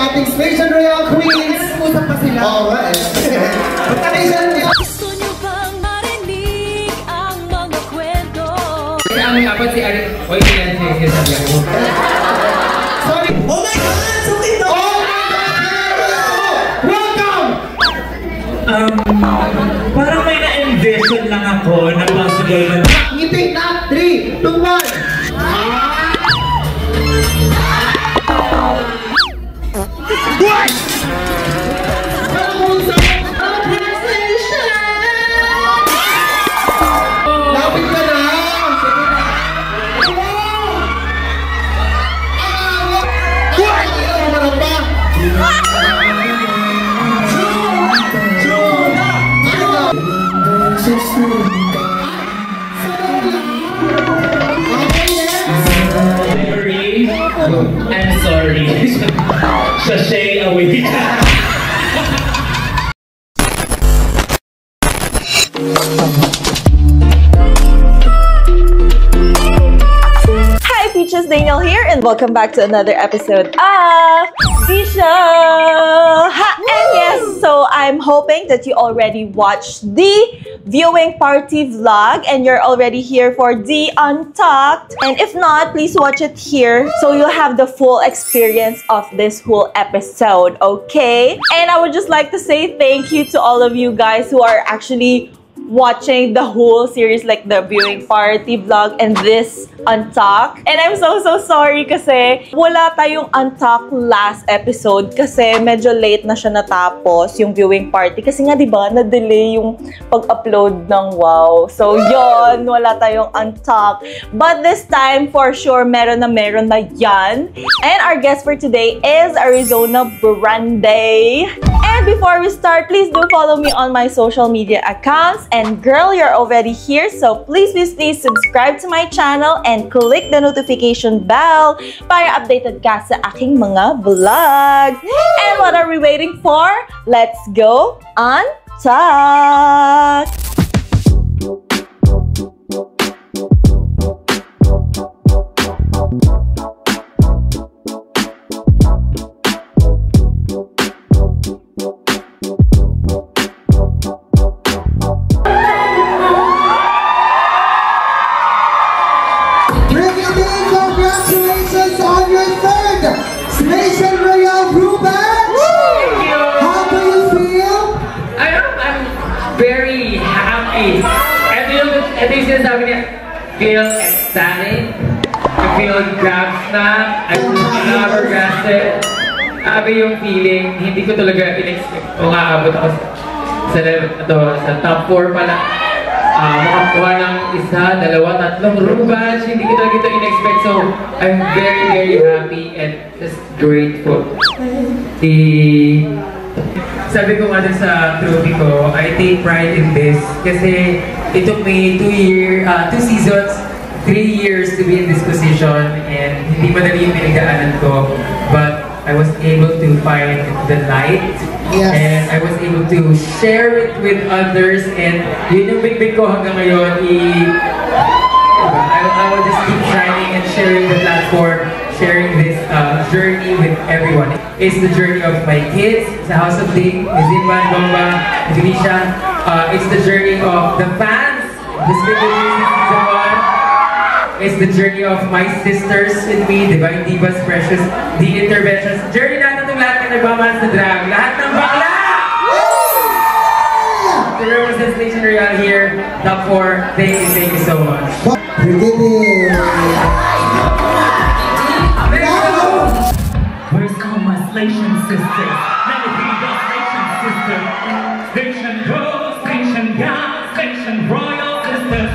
sa ating Station Royal Queens. Usap pa sila. Oo, Station Royal. Gusto niyo bang marinig ang mga kwento? Kasi aming apat si Arin. Oy, yan siya sabi ako. Sorry. Oh my God! So ito! Oh my God! Welcome! Parang may na-envision lang ako na possible na... Ngiti na! 3, 2, 1! What? Lapit ka na! I'm sorry. Sashay away. Hi Peaches, Daniel here and welcome back to another episode of The Show! And yes, so I'm hoping that you already watched the viewing party vlog and you're already here for the Untucked. And if not, please watch it here so you'll have the full experience of this whole episode, okay? And I would just like to say thank you to all of you guys who are actually watching the whole series, like the viewing party vlog and this Untucked. And I'm so sorry kasi wala tayong Untucked last episode kasi medyo late na siya natapos yung viewing party kasi nga diba na-delay yung pag-upload ng WOW. So yon, wala tayong Untucked. But this time for sure meron na yan. And our guest for today is Arizona Brande. And before we start, please do follow me on my social media accounts. And girl, you're already here, so please subscribe to my channel and click the notification bell para updated ka sa aking mga vlogs. And what are we waiting for? Let's go Untucked! Congratulations on your third Station Royal Group Match! How do you feel? I'm very happy. Ito yung sinasabi niya, feel ecstatic, I feel gobsmacked, I feel flabbergasted. Sabi yung feeling, hindi ko talaga in-expect kung aabot ako sa top 4 pala. Makakuha ng isa, dalawa, tatlong rubans. Hindi ko talaga ito in-expect. So, I'm very happy and just grateful. Sabi ko nga sa trophy ko, I take pride in this. Kasi it took me 2 seasons, 3 years to be in this position. And hindi madali yung pinagdaanan ko. But I was able to find the light. Yes. And I was able to share it with others, and yun yung big ko hanggang ngayon. I will just keep shining and sharing the platform, sharing this journey with everyone. It's the journey of my kids, sa House of Ding, Zimban, Bomba, Felicia. It's the journey of the fans, the Squid Season 1. It's the journey of my sisters and me, Divine Divas, Precious, The Interventions. Journey natin itong lahat na nagmamahal sa drag. Lahat ng bakla! To represent Station Royal here, top 4, thank you so much. Where's all my Station sisters? Let me be your Station sister. Station Girl, Station Gal, Station Royal sisters.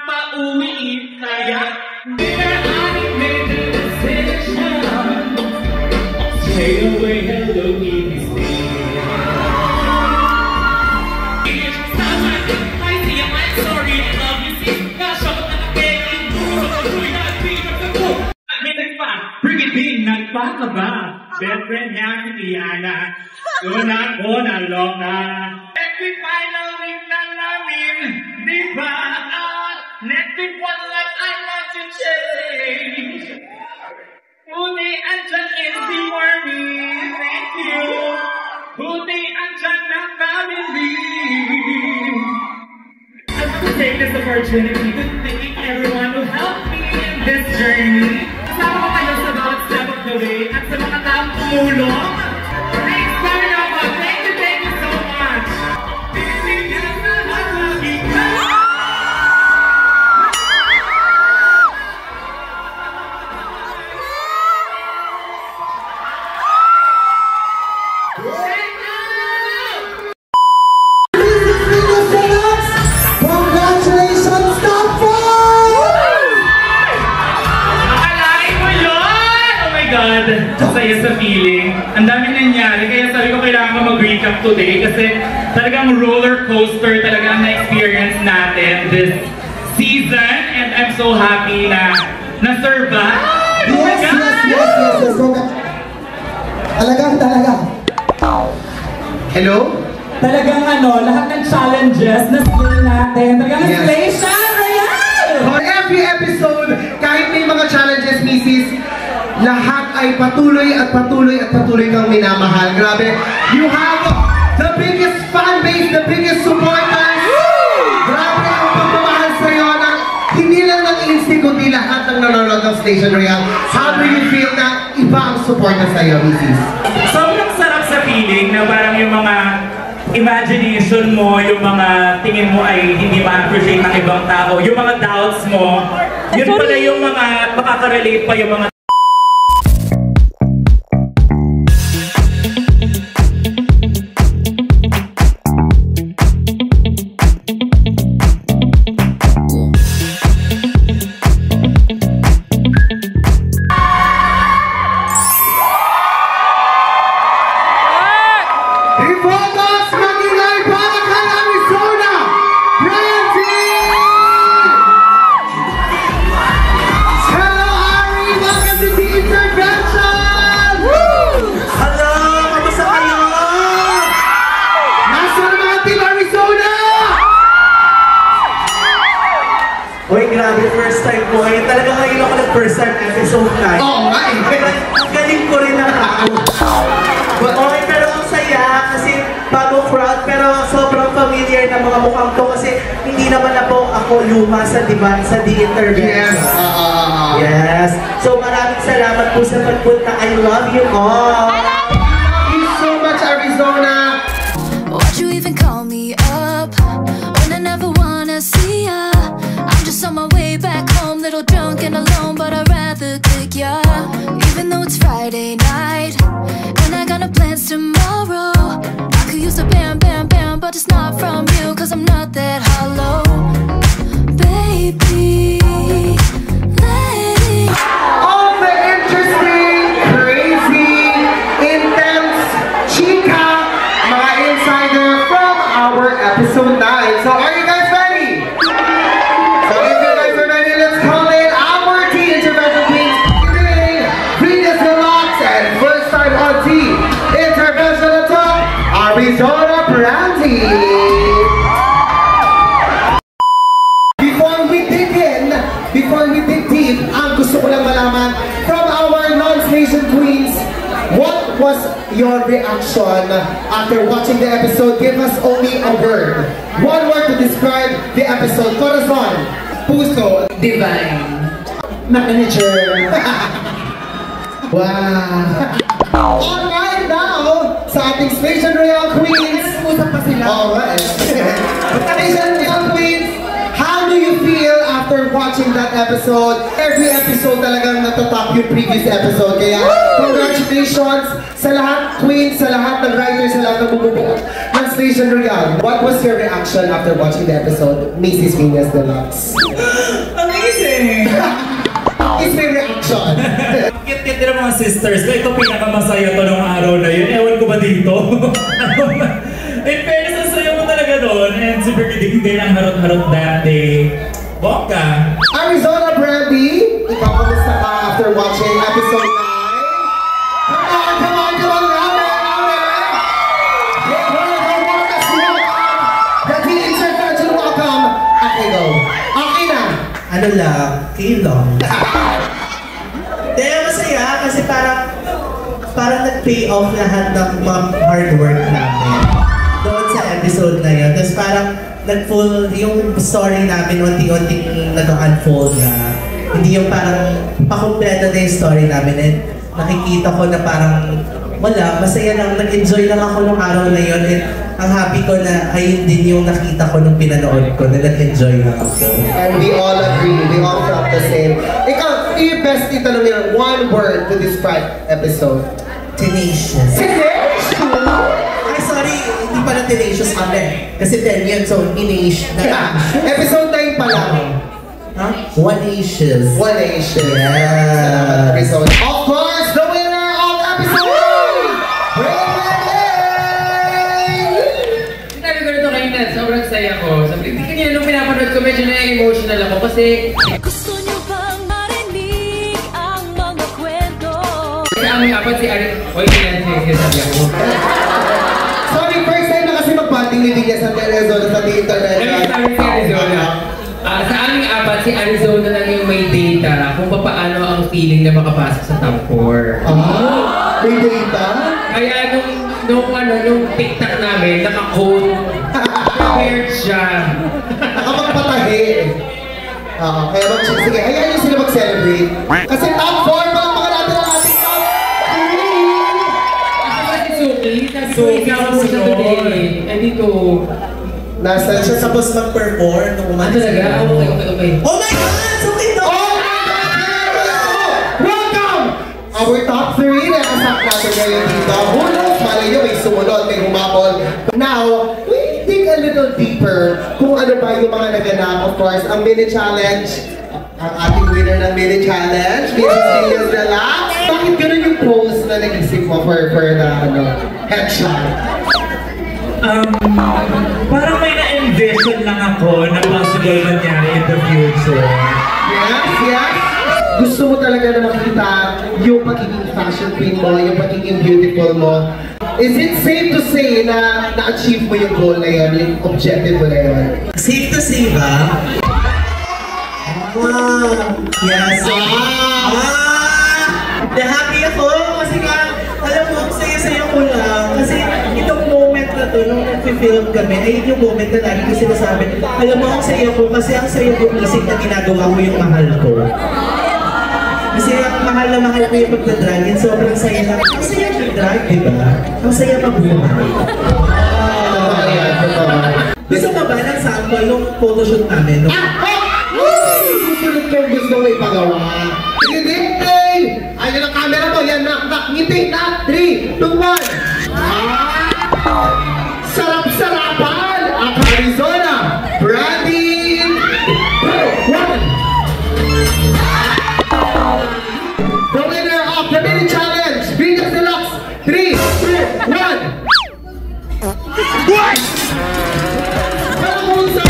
Pauwi kaya, dear, I made the decision. pa ka ba? Best-friend niya si Tiana. Una, longa. Every final week na namin, di ba? Next week, one life I want to change. Buti andyan is the morning, thank you. Buti andyan ang family. I want to take this opportunity to thank everyone who helped me in this journey. Kasama ko kayo sa bawat step of the way at sa mga taong tumulong. Thanks, Carnova. Thank you so much. Bibigyan na lagi ka. Congratulations, top 4! Akalain mo yun! Oh my God! Saya sa feeling. Ang daming nangyari. Kaya sabi ko kailangan ko mag-recap today kasi talagang roller coaster talaga ang na-experience natin this season. And I'm so happy na na-survive! Oh my God! Yes. Talaga. Hello? Talagang lahat ng challenges na skill natin. Talagang Yes. inflation, Royal! For every episode, kahit may mga challenges, Mrs., lahat ay patuloy kang minamahal. Grabe. You have the biggest fan base, the biggest supporters. Grabe ang pagmamahal sa'yo na hindi lang ng instinct, kundi lahat ng nanonood ng Station Royal. How do you feel na iba ang suporta sa'yo, Mrs.? Sobrang sarap sa feeling na parang yung mga imagination mo, yung mga tingin mo ay hindi ma-appreciate ng ibang tao, yung mga doubts mo, yun pala yung mga makaka-relate pa yung mga Refocus Manilay Balacan, Arizona! Brandy! Hello, Ari! Welcome to the intervention! Hello! Kamusta kayo? Nasa ang mga Team Arizona? Uy, grabe, first time ko. Eh, talagang ngayon ako nag-first time episode 9. Oo nga eh. Ang galing ko rin ang okay, pero ang saya kasi bagong crowd, pero sobrang familiar na mga mukhang to kasi hindi naman na po ako luma sa The Intervention. Yes. Yes. So maraming salamat po sa pagpunta. I love you all. Thank you so much, Arizona! Why'd you even call me up when I never wanna see ya? I'm just on my way back home, little drunk and alone, but I'd rather kick ya. Even though it's Friday night and I got no plans tomorrow, I could use a bam, bam, bam, but it's not from you, cause I'm not that hollow. Baby, let it All the interesting, crazy, intense, chika, mga insider from our episode 9. So are you guys ready? So if you guys are ready, let's call in our Tea Intervention Queens. Beginning, Venus Deluxe, and first time on Tea Intervention at top, Arizona Brandy. Before we dig deep, ang gusto ko lang malaman from our non-station queens, what was your reaction after watching the episode? Give us only a word. One word to describe the episode. Corazon. Puso. Divine. Manager. Wow. Alright now, sa ating Station Royal Queens. Usap pa sila. Alright. Station Royal Queens, how do you feel after watching that episode? Every episode talagang natatop yung previous episode. Kaya congratulations sa lahat, Queens, sa lahat ng writers, sa lahat ng bumubuo ng Station Royal. What was your reaction after watching the episode, Mrs. Venus Deluxe? Amazing! Is my reaction. Cute-cute ng mga sisters. Ito pinakamasaya to nung araw na yun. Ewan ko ba dito? In fairness, ang saya mo talaga doon. And super kidding din ang harot-harot that day. Bongga! Arizona Brandy, ikaw kamusta ka after watching episode ano lang, kilong. Kaya masaya kasi parang nag-pay off lahat ng mga hard work namin doon sa episode na yun. Tapos parang nag-full, yung story namin unti-unting nag-unfold na. Hindi yung parang pakumpleto na yung story namin. And nakikita ko na parang wala, masaya lang, nag-enjoy lang ako nung araw na yun. And ang happy ko na ayun din yung nakita ko nung pinanood ko, na nag-enjoy lang ako. And we all agree, we all felt the same. Ikaw, yung best itanong yun, one word to describe episode. Tenacious. Tenacious! Ay, sorry, hindi pala tenacious kami. Kasi 10 yun, so tenacious. Episode 9 pa lang. Huh? One-acious. One-acious. Yes. Episode. Of course, the winner of episode 9! Sabi ko nito kanina, sobrang saya ko. Sabi kanina nung pinapanood ko, medyo na-emotional ako kasi Gusto niyo bang marinig ang mga kwento? kasi ang apat si Ari... Oy, hindi sabi ako. Sorry, first time na kasi mag-batting ni Villa sa Arizona sa internet. Sabi si Arizona. Sa aming apat, si Arizona lang yung may data kung paano ang feeling na makapasok sa top 4. Ah, may data? Kaya nung TikTok namin, naka-code. Prepared siya. Nakapagpatahi. Kaya sige, hayaan nyo sila mag-celebrate. Kasi top 4 pa lang mga natin ang ating top 3! Ako ba si Suki? Sabi ko, ikaw mo siya today. Eh dito. Nasa siya tapos mag-perform nung umalis. Talaga? Okay. Oh my God! Suki to! Oh my God! Welcome! Our top 3 na kasap natin ngayon dito. Who knows? Malay nyo, may sumunod, may humabol. Now, we dig a little deeper kung ano ba yung mga naganap. Of course, ang mini challenge. Ang ating winner ng mini challenge, Mrs. Villas Relax. Bakit ganun yung pose na nag-isip mo for the headshot? Parang may na-envision lang ako na possible mangyari in the future. Yes. Gusto mo talaga na makita yung pagiging fashion queen mo, yung pagiging beautiful mo. Is it safe to say na na-achieve mo yung goal na yun, yung objective mo na yun? Safe to say ba? Wow! Yes! Happy ako kasi nga, alam mo, saya-saya ko lang. Kasi itong moment na to, nung nag-film kami, ay yung moment na lagi ko sinasabi, alam mo, ang saya ko kasi ang saya ko music na ginagawa ko yung mahal ko. Kasi mahal na mahal ko yung pagdadrag, and sobrang saya lang. Ang saya mag-drag, di ba? Ang saya mabuhay. Gusto mo ba ng sample nung photoshoot namin? Susunod ko yung gusto mo ipagawa. Hindi! Ayun ang camera mo, yan ngiti na! 3, 2, 1! Sarap-sarapan! Ang Arizona! Branding! 1! The winner of the mini challenge, Venus Deluxe, 3, 2, 1! What? Parang kung sa...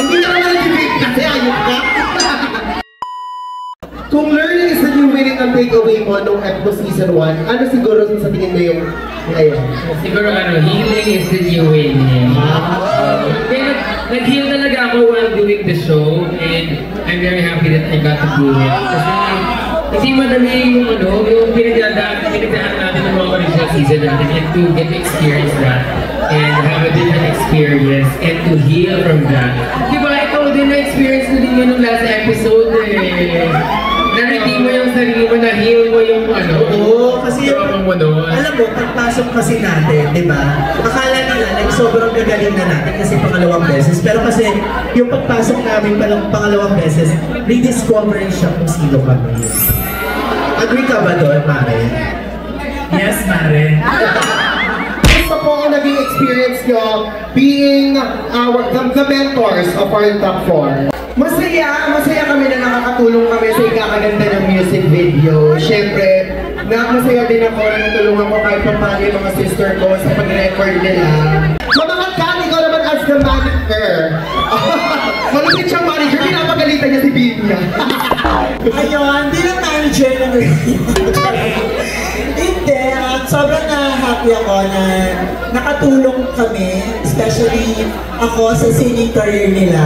Hindi na naman nag-debate kasi ayun ka. Kung learning is the new winning ang takeaway mo nung episode season 1, ano siguro sa tingin mo yung ngayon? Siguro healing is the new winning. Kaya nag-heal talaga ako while doing the show, and I'm very happy that I got to do it. Kasi madali yung pinagdaan natin ng mga original season natin, and to get to experience that and have a different experience and to heal from that. Diba, ikaw din na-experience mo din yun nung last episode na-redeem mo yung sarili mo, na-heal mo yung Oo, kasi yung mo doon. alam mo, pagpasok kasi natin, di ba? Akala nila, sobrang gagaling na natin kasi pangalawang beses. Pero kasi, yung pagpasok namin palang pangalawang beses, rediscovery siya kung sino kami. Agree ka ba doon, Mare? Yes, Mare. Gusto po ang naging experience nyo being the mentors of our top 4. Masaya kami na nakakatulong kami sa ikakaganda ng music video. Siyempre, masaya din ako na natulungan ko kahit paano yung mga sister ko sa pag-record nila. Mamakat ka, ikaw naman as the manager. Malupit siyang manager, pinapagalitan niya si Bibia. Ayun, di lang manager na Hindi, sobrang happy ako na nakatulong kami, especially ako sa singing career nila.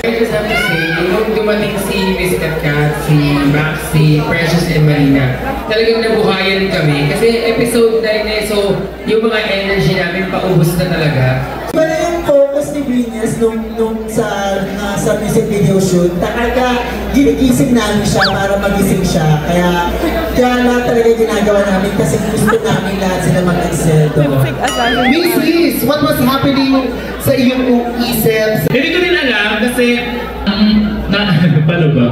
I just have to say, nung dumating si Miss Katkat, si Maxi, Precious and Marina, talagang nabuhayan kami. Kasi episode 9 eh, so yung mga energy namin paubos na talaga. Iba na yung focus ni Venus nung sa music video shoot. Talaga ginigising namin siya para magising siya. Kaya lahat talaga ginagawa namin kasi gusto namin lahat sila mag-excel doon. Miss, what was happening sa iyong isip? Hindi ko rin alam kasi, paano ba?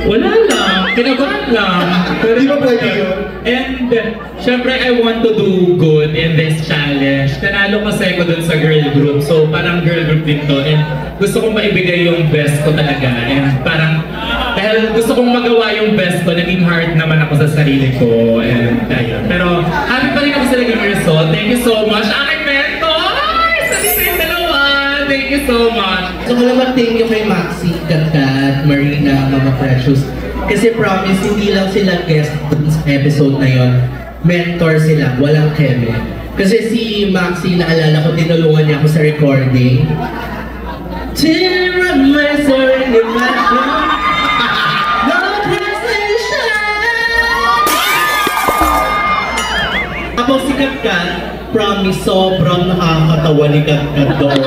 Wala lang, kinabahan lang. Pero Di ba pwede yun? And, syempre, I want to do good in this challenge. Nanalo kasi ako dun sa girl group. So, parang girl group din to. And gusto kong maibigay yung best ko talaga. And parang, dahil gusto kong magawa yung best ko, naging hard naman ako sa sarili ko. And, ayun. Pero, happy pa rin ako sa naging result. Thank you so much. Aking mentors! Sabi sa yung dalawa! Thank you so much. So, kalaman thank you kay Maxi, Katkat, Marina, Mama Precious. Kasi promise, hindi lang sila guest dun sa episode na yon. Mentor sila, walang keme. Kasi si Maxi, naalala ko, tinulungan niya ako sa recording. Tear up my soul in the bathroom. No translation. Tapos si Katkat, promise, sobrang nakakatawa ni Katkat doon.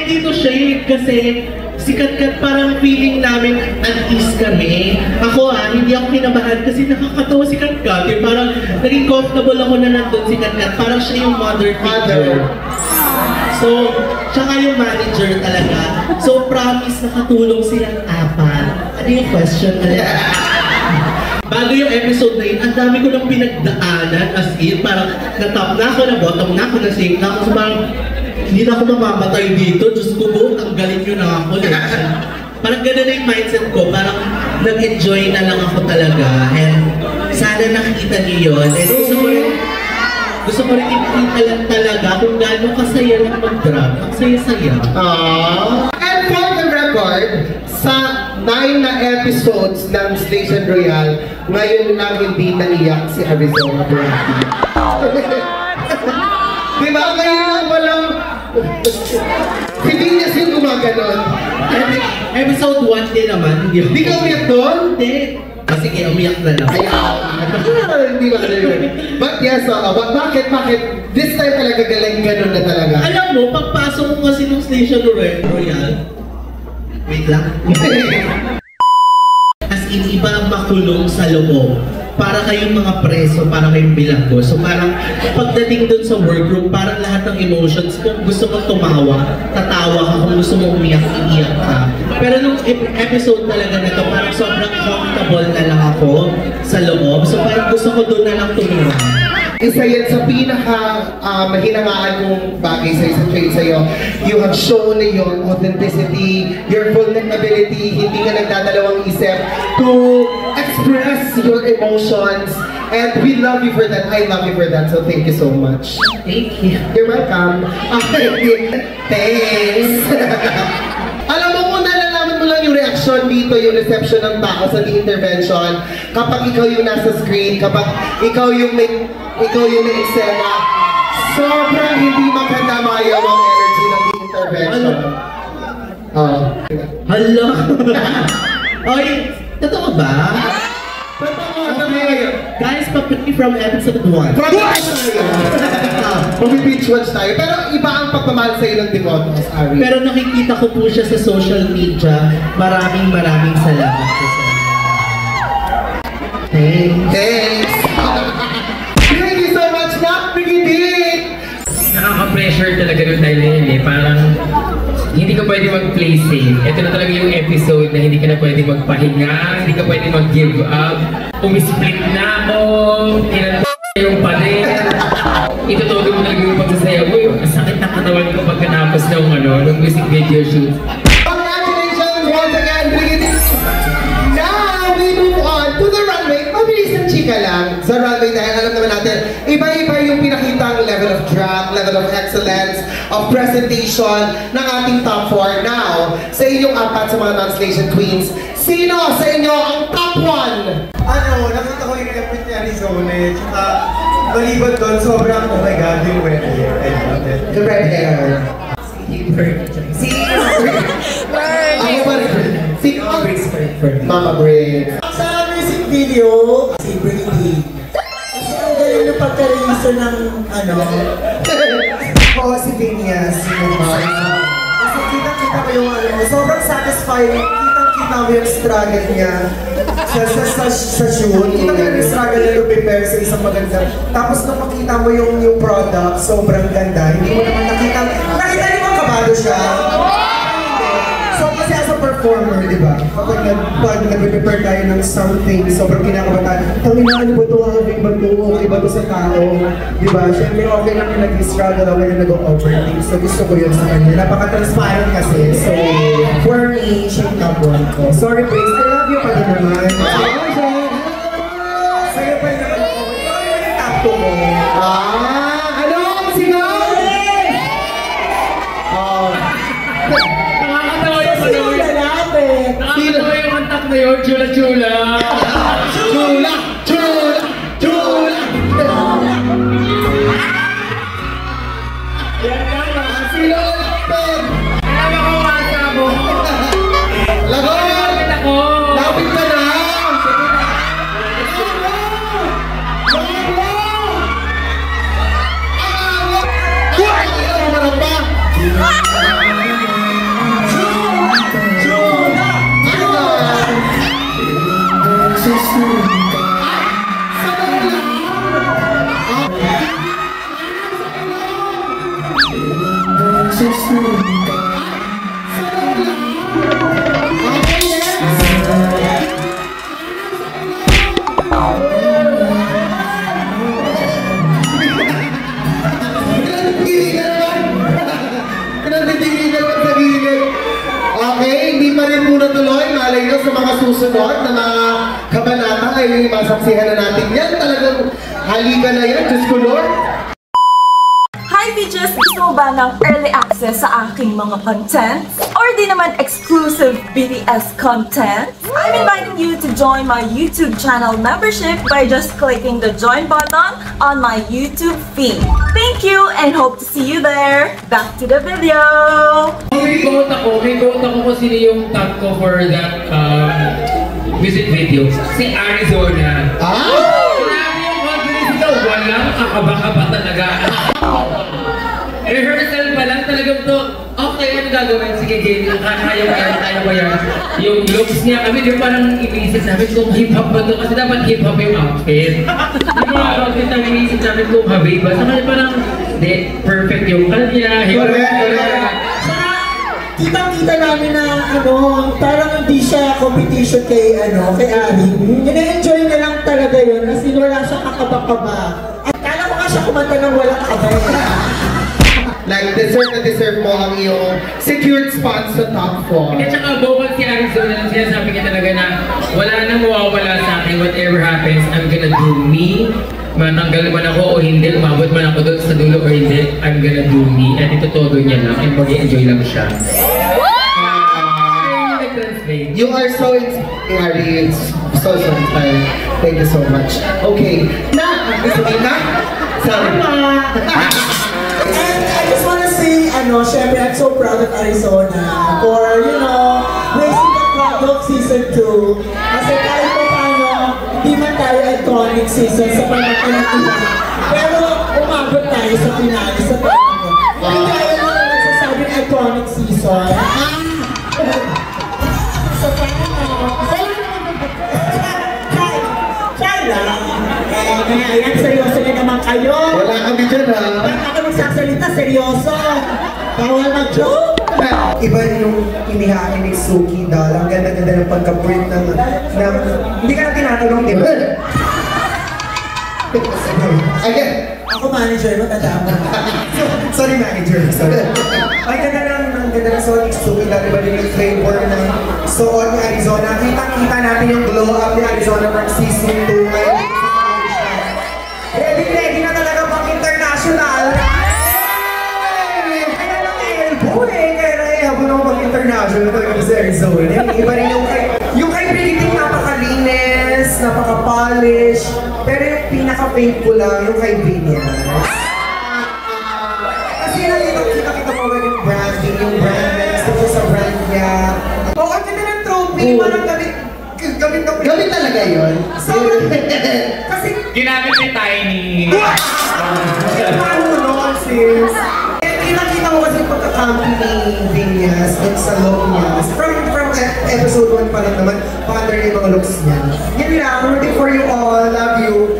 Hindi to shade kasi si Katkat parang feeling namin at ease kami. Ako hindi ako kinabahan kasi nakakatawa si Katkat. Eh, parang naging comfortable ako na nandun si Katkat. Parang siya yung mother figure. So, siya nga yung manager talaga. So, promise nakatulong silang apat. Ano yung question na bago yung episode na yun, ang dami ko lang pinagdaanan as in, parang na-top na ako, na-bottom na ako, na-save na ako. So, parang hindi na ako mamamatay dito. Diyos ko po, tanggalin nyo na ako. Parang gano'n na yung mindset ko. Parang nag-enjoy na lang ako talaga. And sana nakikita niyo yun. And gusto ko rin ipakita lang talaga kung gano'n kasaya lang mag-drop. Ang saya-saya. And for the record, sa 9 na episodes ng Station Royale, ngayon lang hindi naiyak si Arizona Brady. Diba? Ngayon lang walang... Hindi niya sin gumaganon. Episode 1 din naman. Hindi ka umiyak doon? Hindi. Sige, umiyak na lang. Hindi ba ka yun? But yes, bakit? This time talaga galing ganon na talaga. Alam mo, pagpasok ko kasi ng Station Royale, wait lang. As in, iba ang makulong sa loob. Para kayong mga preso, para kayong bilanggo. So parang pagdating dun sa workroom, parang lahat ng emotions, kung gusto mong tumawa, tatawa ka, kung gusto mong umiyak, iiyak ka. Pero nung episode talaga na to, parang sobrang comfortable na lang ako sa loob. So parang gusto ko dun na lang tumira. Isa yan sa pinaka mahinangaan kong bagay sa isang trade sa'yo. You have shown your authenticity, your vulnerability, hindi ka nagdadalawang isip to express your emotions. And we love you for that. I love you for that. So thank you so much. Thank you. You're welcome. Thanks. Alam mo kung nalalaman mo lang yung reaction dito, yung reception ng tao sa intervention, kapag ikaw yung nasa screen, kapag ikaw yung may eksena, sobrang hindi magkandamayaw ang energy ng intervention. Hello? Oy, totoo ba? Guys, papit from episode 1. Mag-beach watch tayo. Pero iba ang pagmamahal sa'yo ng devotos, Ari. Pero nakikita ko po siya sa social media. Maraming salamat po sa inyo. Thanks. Thank you so much, Nak Pigidik! Nakaka-pressure talaga ng time na yun eh. Parang hindi ka pwede mag-play safe. Ito na talaga yung episode na hindi ka na pwede magpahinga, hindi ka pwede mag-give up. Umisplit na ako, kinanta yung pader. Itutuloy mo talaga yung pagsasayaw mo. Ang sakit na katawan ko pagkatapos ng music video shoot. Congratulations once again, Brigitte! Now, we move on to the runway. Mabilis ang chika lang sa runway dahil alam naman natin, iba-iba yung pinakitang level of drag, level of excellence, of presentation ng ating top 4. Now, sa inyong apat sa mga non-station queens, sino sa inyo ang top 1? Nakita ko yung kapit ni Arizona eh. Tsaka, maliban doon, sobrang, oh my God, yung red hair. I love it. The red hair. Si ako pa rin. Si Mama Break. Sa music video, si Britney. Kasi ang galing ng pagka-release ng Oo, si Phineas. Kasi kita ko yung sobrang satisfying. Kitang-kita mo yung struggle niya sa shoot. Kita mo yung struggle niya to prepare sa isang maganda. Tapos nung makita mo yung new product, sobrang ganda. Hindi mo naman nakita niyo ang kabado siya. So kasi as a performer, di ba? Pag nag-prepare tayo ng something, sobrang kinakabataan. Tangina, ano ba ito? Having ba ito? Okay ba ito sa tao? Di ba? Siyempre, okay lang yung nag-struggle ako yung nag-overthink. So gusto ko yun sa kanya. Napaka-transparent kasi. So, for me, siya yung top one ko. Sorry, Praise. I love you pa din naman. Sa'yo pa rin naman ako. Ikaw yung top ko mo. Ano? Sino? Nakakatawa yung kontak na yun, chula-chula. Chula! Chula! Chula! Sino? Alam ako, masa mo. Lagot! Lapit ako. Lapit ka na! Okay, hindi pa rin muna tuloy. Malay nyo sa mga susunod na mga kabanata ay masaksihan na natin yan. Talagang halika na yan, Diyos ko Lord. Hi Beaches! Gusto mo ba ng early access sa aking mga content? Or di naman exclusive BTS content? I'm inviting you to join my YouTube channel membership by just clicking the join button on my YouTube feed. Thank you and hope to see you there! Back to the video! May vote ako kung sino yung top ko for that music video. Si Arizona. Grabe yung confidence nito. Walang kakaba-kaba talaga. Rehearsal pa lang talagang to. Okay, ano gagawin? Sige, game. Kaya ko yan. Yung looks niya kami, di parang iniisip namin kung hip-hop ba to. Kasi dapat hip-hop yung outfit. Yung mga outfit na iniisip namin kung habay ba. Sa kanya parang, perfect yung kanya. Kitang-kita namin na parang hindi siya competition kay Ari. Ina-enjoy niya lang talaga yun kasi wala siyang kakaba-kaba. At kala ko nga siya kumanta ng walang kabay. Like, deserve mo ang iyong secured spot sa top 4. At saka vocal si Arizona, sinasabi niya talaga na wala nang mawawala sa akin, whatever happens, I'm gonna do me. Matanggal man ako o hindi, umabot man ako doon sa dulo o hindi, I'm gonna do me. At ito todo niya lang, and mag-enjoy lang siya. You are so inspiring. So inspiring. Thank you so much. Okay. Sorry. And I just wanna say, syempre, I'm so proud of Arizona for, raising the product season 2. Kasi kahit pa paano, hindi man tayo iconic season sa panahon ng iba. Pero umabot tayo sa finale sa panahon. Hindi tayo naman nagsasabing iconic season. Sa panahon. Try lang. Ayan, seryoso na naman kayo. Wala kami dyan, ha? Ba't ako nagsasalita? Seryoso? Bawal mag-joke? Iba yung inihain ni Suki Doll. Ang ganda-ganda ng pagka-print ng... Hindi ka na tinatanong, di ba? Again. Ako manager mo, tandaan mo. Sorry, manager. Sorry. Ay, ganda ng suot ni Suki Doll. Iba din yung flavor ng suot ni Arizona. Kita natin yung glow up ni Arizona from season 2. Ready na talaga pang international. Kaya lang elbow kaya habang ako pag-international talaga sa Arizona. Iba rin yung kay Predicting napakalinis, napaka-polish, pero yung pinaka-painful lang yung kay Phineas. Kasi nakita mo ba yung brand Gawin talaga yun. Kasi, Ginamit ni Tiny. paano nun, sis? Kita-kita ko kasi pagkakampi ni Vinyas at sa look niya. From episode 1 pa lang naman, pattern yung mga looks niya. Yun lang, rooting for you all, love you.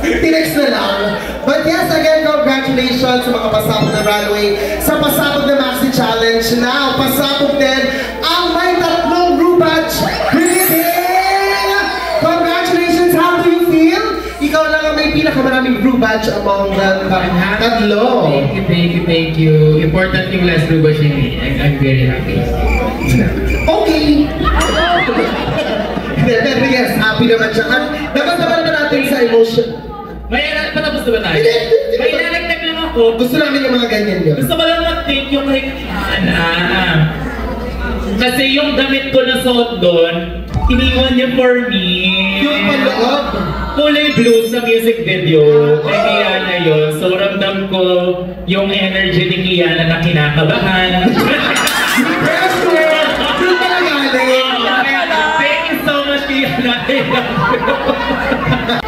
Tinext na lang. But yes, again, congratulations sa mga pasabog na runway, sa pasabog na Maxi Challenge. Now, pasabog din ang may tatlong Rubach Greeting! Congratulations, how do you feel? Ikaw lang ang may pinakamaraming Rubach among the tatlo. Thank you. Important yung last Ruba siya. I'm very happy. Okay! Pero yes, happy naman siya. Dapat naman natin sa emotion. May patapos na ba tayo? Hindi. May nalagdag lang ako. Gusto namin yung mga ganyan yun. Gusto ko lang mag-thank yung kay Ana. Kasi yung damit ko na suot doon, iniwan niya for me. Yung paloob. Kulay blue sa music video. Kay Kiana yun. So ramdam ko yung energy ni Kiana na kinakabahan. Pressure! Doon pala galing. Thank you so much, Kiana.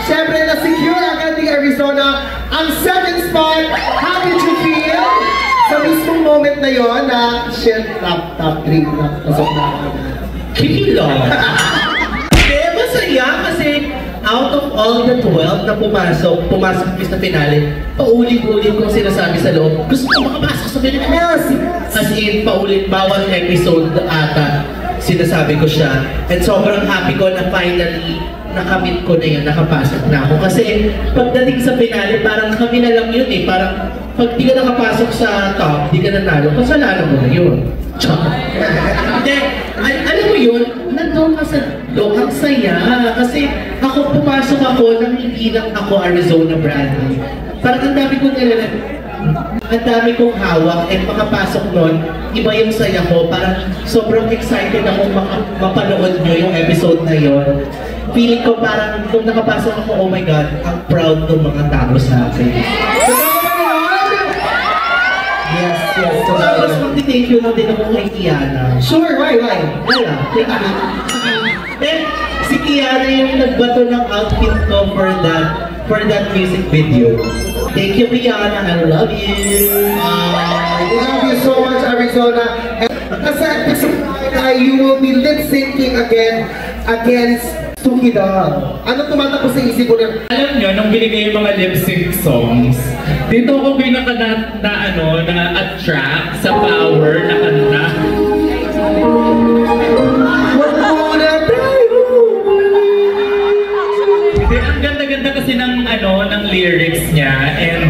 Siyempre, na-secure ang ating Arizona ang 7th spot. How did you feel? Sa mismong moment na yon na, shit, top 3 na pasok na ako. Kilo. Hindi, masaya kasi out of all the 12 na pumasok sa finale, paulit-ulit kong sinasabi sa loob, gusto ko makapasok sa finale. Yes! As in, paulit, bawat episode ata, sinasabi ko siya. And sobrang happy ko na finally, nakamit ko na yun, nakapasok na ako. Kasi pagdating sa finale, parang kami na lang yun eh. Parang pag di ka nakapasok sa top, di ka nanalo, kasalanan mo na yun. Hindi, alam mo yun, nandun ka sa loob, ang saya. Kasi ako pumasok ako nang hindi lang ako Arizona brand. Parang ang dami kong ang dami kong hawak at makapasok nun, iba yung saya ko. Parang sobrang excited ako mapanood nyo yung episode na yon. Feeling ko parang nung nakapasok ako, oh my God, ang proud ng mga tao sa akin. Yes. Tapos mag-thank you na din ako kay Kiana. Sure, why? Wala, thank you. Then, si Kiana yung nagbato ng outfit ko for that music video. Thank you, Kiana. I love you. We love you so much, Arizona. Kasi you will be lip-syncing again against Suki Dog. Ano tumatakbo sa isip ko na? Alam nyo, nung binigay yung mga lip-sync songs, dito ako pinaka na-attract sa power na kanta. Ang ganda-ganda kasi ng lyrics niya and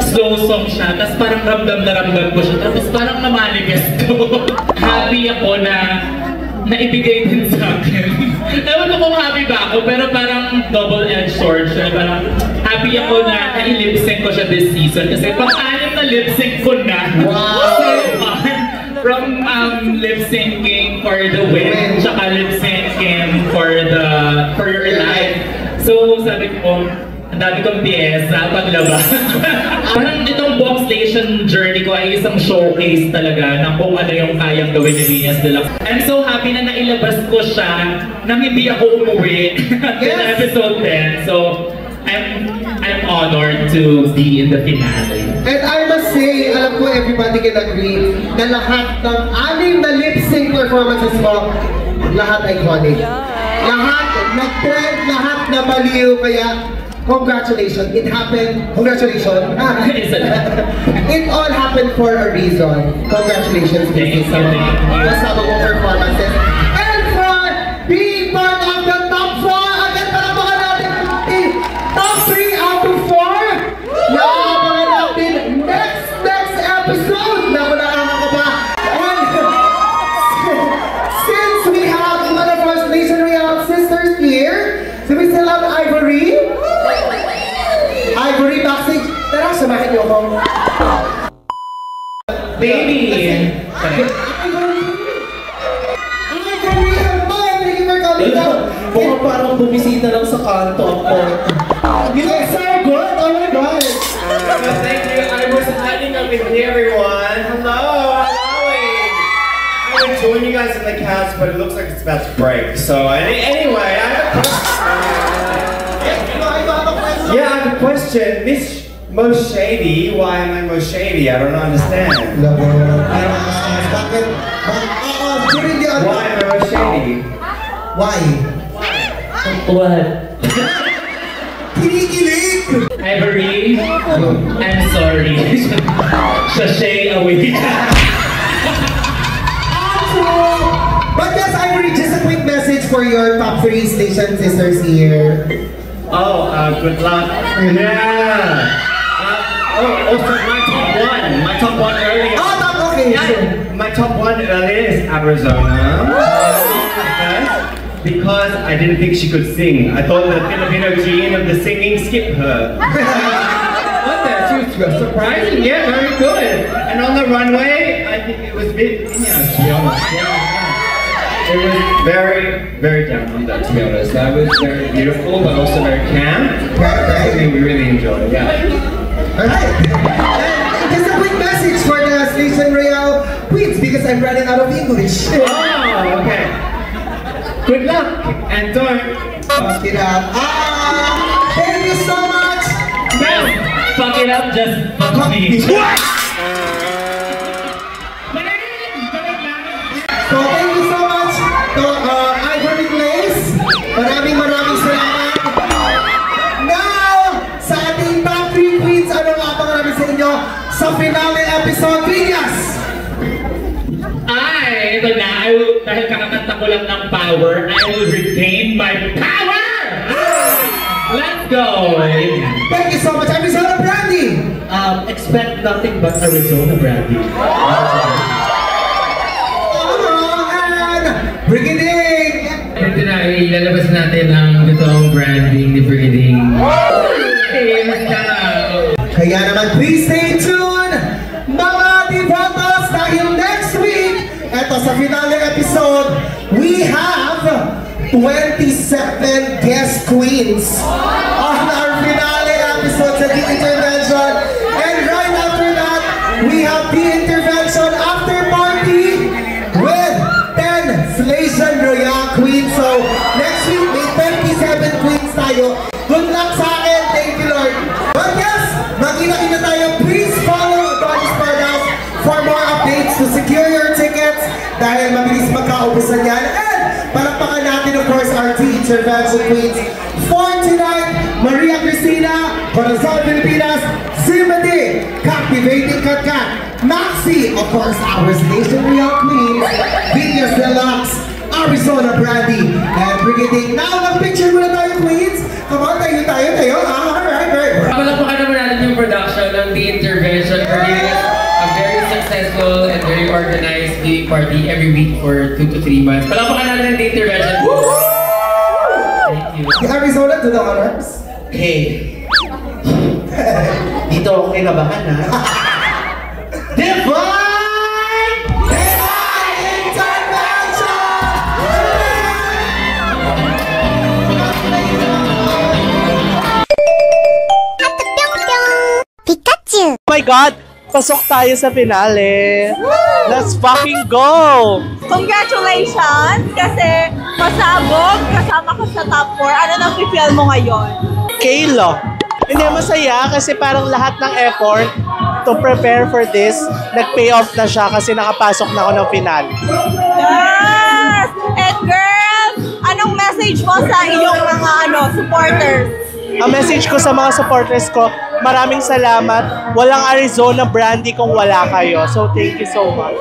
slow song siya, tapos parang ramdam na ramdam ko siya, tapos parang na-manifest ko. Happy ako na naibigay din sa akin. Ewan ko kung happy ba ako, pero parang double-edged sword siya. Parang happy ako na na-lip-sync ko siya this season kasi pang-anim na lip-sync ko na. Wow! So far, from lip-syncing for the win, tsaka lip-syncing for your life. So sabi ko, ang dami kong piyesa, paglabas. Parang itong Box Station journey ko ay isang showcase talaga ng kung ano yung kayang gawin ni Venus Deluxe. I'm so happy na nailabas ko siya nang hindi ako umuwi in episode 10. So, I'm honored to be in the finale. And I must say, alam ko everybody can agree na lahat ng anim na lip-sync performances mo, lahat iconic. Lahat nag-trend, lahat na baliw, kaya congratulations, it happened. Congratulations. It all happened for a reason. Congratulations, Mrs. Masama mong performances. And for being part of the top 4, agad palabakan natin top 3 out of 4. Naabangan natin next episode. Naku, nakakaba. And since we have one of our Nation Real sisters here, so we still have Ivory. Ivory backstage. Tara, samahin niyo ako. Baby! Ivory, thank you for coming down. Baka parang bumisita lang sa kanto ako. You look so good. Oh my God. Thank you. I was hiding up in here, everyone. Hello. Hello. I to join you guys in the cast, but it looks like it's about to break. So anyway, I have a question. Miss Most Shady, why am I Most Shady? I don't understand. Why am I Most Shady? Why? What? Kinikilig! Ivory, I'm sorry. Sashay away. But yes, Ivory, just a quick message for your top 3 station sisters here. Oh, good luck. Yeah. Also my top one earlier. Oh, top, okay. Yeah, my top one earlier is Arizona. Because I didn't think she could sing. I thought the Filipino gene of the singing skipped her. What the? She was surprising, yeah, very good. And on the runway, I think it was a bit, to be honest. Yeah. It was very, very down on that, to be honest. That was very beautiful, but also very camp. We really enjoyed it, yeah. Alright. Just a quick message for the Station Royale Queens because I'm running out of English. Oh, okay. Good luck and don't fuck it up. Thank you so much. Fuck it up, just fuck me. What? So thank you so much to Ivory Place. Maraming salamat. Now, sa ating top 3 queens, ano nga pa namin sa inyo sa finale episode, Vinyas? Ito na, dahil kakakanta ko lang ng power, I will retain my power! Let's go! Thank you so much, Arizona Brandy! Expect nothing but Arizona Brandy. And Brigading! Ito na, ilalabas natin ang totoong branding ni Brigading. Kaya naman, please stay tuned, mga Divatos, dahil next week, eto sa finale episode, we have 27 guest queens on our finale episode sa The Intervention. And right after that, we have The Intervention after party with 10 Station Royale Queens. So, next week, may 27 queens tayo. Good luck sa akin. Thank you, Lord. But yes, magkita-kita tayo. Please follow Adonis Pardas for more updates to secure your tickets dahil mabilis magkaubusan yan. And palakpakan natin, of course, our Intervention Queens for tonight. Maria Cristina, Corazon Filipinas, Zimadi, Captivating Katkat, Maxi, of course, our Station Royale Queens, Venus Deluxe, Arizona Brandy, and Brigading. Now, mag-picture muna tayo, Queens. Come on, tayo. Alright. Palakpakan naman natin yung production ng The Intervention for giving us a very successful and very organized viewing party every week for 2 to 3 months. Palakpakan natin ang The Intervention. Thank you. The Arizona to the honors. Hey. Dito ako kinabahan, ha? Divine Intervention! Pikachu! Oh my God! Pasok tayo sa finale! Let's fucking go! Congratulations! Kasi pasabog, kasama ka sa top 4. Ano nang feel mo ngayon? Kaylo! Hindi, masaya kasi parang lahat ng effort to prepare for this, nag-pay off na siya kasi nakapasok na ako ng finale. Yes! And girls, anong message mo sa iyong mga supporters? Ang message ko sa mga supporters ko, maraming salamat. Walang Arizona Brandy kung wala kayo. So, thank you so much.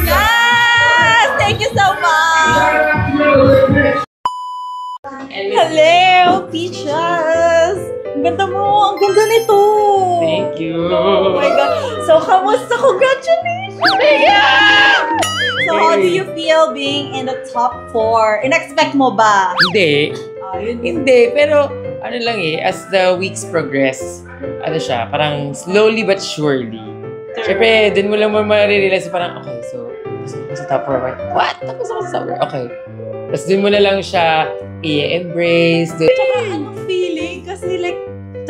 Yes! Thank you so much! Hello, Peaches! Ang ganda mo! Ang ganda nito! Thank you! Oh my God! So, kamusta? Congratulations! So, how do you feel being in the top 4? In-expect mo ba? Hindi. Hindi, pero ano lang as the weeks progress, ano siya, parang slowly but surely. Siyempre, dun mo lang marirealize parang, okay, so, pasok ko sa top 4. What? Tapos ako sa top 4. Okay. Tapos dun mo na lang siya i-embrace. Tsaka anong feeling? Kasi like,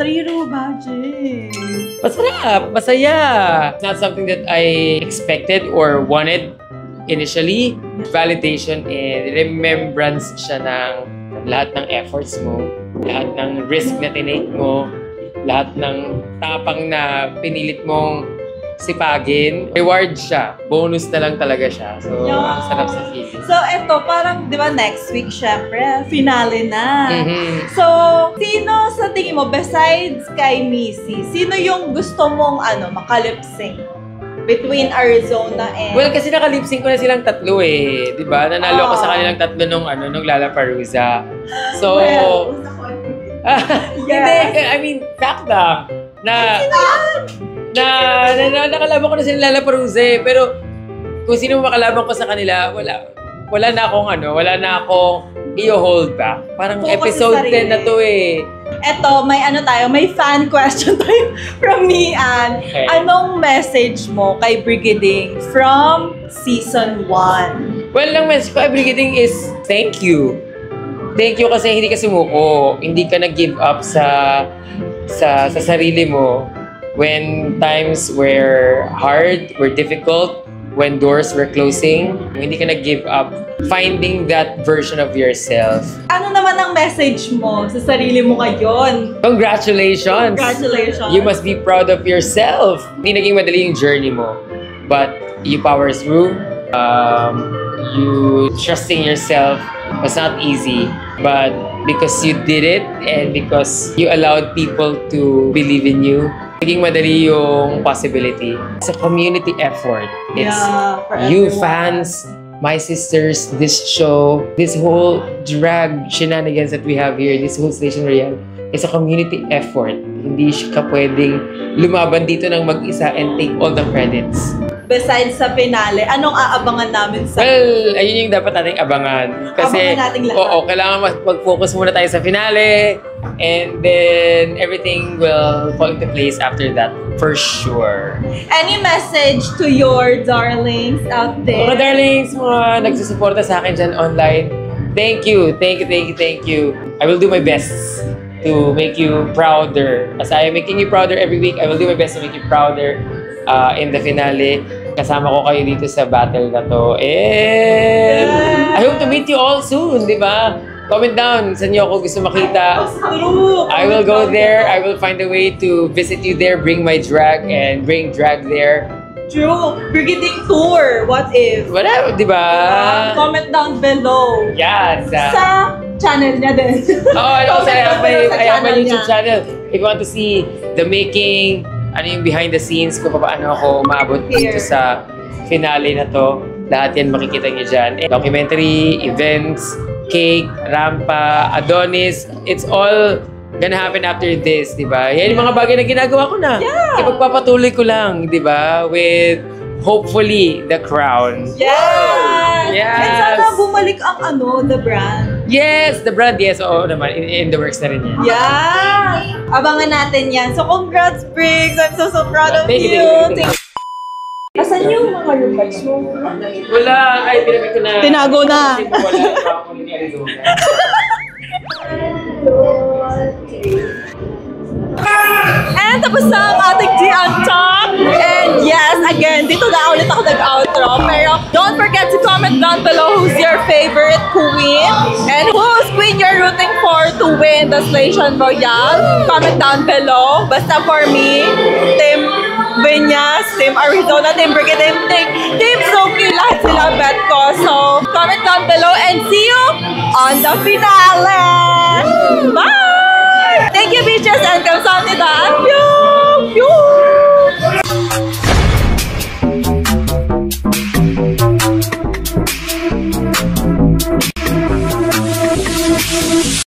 3-row budget. Masarap! Masaya! It's not something that I expected or wanted initially, validation and remembrance siya ng lahat ng efforts mo, lahat ng risk na tinake mo, lahat ng tapang na pinilit mong sipagin. Reward siya. Bonus na lang talaga siya. So, ang sarap sa feeling. So, eto, parang, di ba, next week, syempre, finale na. So, sino sa tingin mo, besides kay Missy, sino yung gusto mong, makalip-sync between Arizona and... Well, kasi nakalip-sync ko na silang tatlo eh. Di ba? Nanalo ko sa kanilang tatlo nung Lollapalooza. So... Hindi, I mean, fact lang. Nakalaban ko na sila Lollapalooza eh. Pero kung sino makalaban ko sa kanila, wala na akong i-hold back. Parang focus episode 10 na to eh. Eto, may fan question tayo from me, Ann. Okay. Anong message mo kay Brigading from season 1? Well, ang message ko kay Brigading is thank you. Thank you kasi hindi ka sumuko. Hindi ka nag-give up sa sarili mo. When times were hard, were difficult, when doors were closing, hindi ka nag-give up. Finding that version of yourself. Ano naman ang message mo sa sarili mo ngayon? Congratulations! Congratulations! You must be proud of yourself. Hindi naging madali yung journey mo. But you power through. You trusting yourself was not easy. But because you did it and because you allowed people to believe in you, naging madali yung possibility. It's a community effort. It's you fans, my sisters, this show, this whole drag shenanigans that we have here, this whole Station Royale, it's a community effort. Hindi ka pwedeng lumaban dito ng mag-isa and take all the credits. Besides sa finale, anong aabangan namin sa... Well, ayun yung dapat nating abangan. Kasi, abangan natin lahat. Oo, kailangan mag-focus muna tayo sa finale and then everything will fall into place after that, for sure. Any message to your darlings out there? Mga darlings, mga nagsusuporta sa akin dyan online, thank you. I will do my best to make you prouder. As I am making you prouder every week, I will do my best to make you prouder in the finale. Kasama ko kayo dito sa battle na to. And I hope to meet you all soon, di ba? Comment down sa inyo kung gusto makita. I will go there. I will find a way to visit you there, bring my drag, and bring drag there. True. Brigading tour. What if? Whatever, di ba? Comment down below. Yes. Sa channel niya din. And also, I have my YouTube channel. If you want to see the making, ano yung behind the scenes, kung paano ako maabot dito sa finale na to, lahat yan makikita niyo dyan. Documentary, events, cake, rampa, Adonis, it's all gonna happen after this, di ba? Yan yung mga bagay na ginagawa ko na. Ipagpapatuloy ko lang, di ba? With hopefully the crown. Yes! Yes! And sana bumalik ang the brand. Yes! The brand, yes. Oo naman. In the works na rin yan. Yeah! Abangan natin yan. So congrats, Briggs! I'm so proud of Thank you! you. Asan yung mga roommates mo? Wala. Ay, pinamit ko na. Tinago na. Kasi wala. Ako ni Arizona. And tapos na ang ating G-Ang Talk. And yes, again, dito na ulit ako nag-outro. Pero don't forget to comment down below who's your favorite queen. And whose queen you're rooting for to win the Station Royale. Comment down below. Basta for me, Team Vinyas, Team Arizona, Team Brigading, Team Sophie, lahat sila bet ko. So, comment down below and see you on the finale! Bye! Thank you, BJ!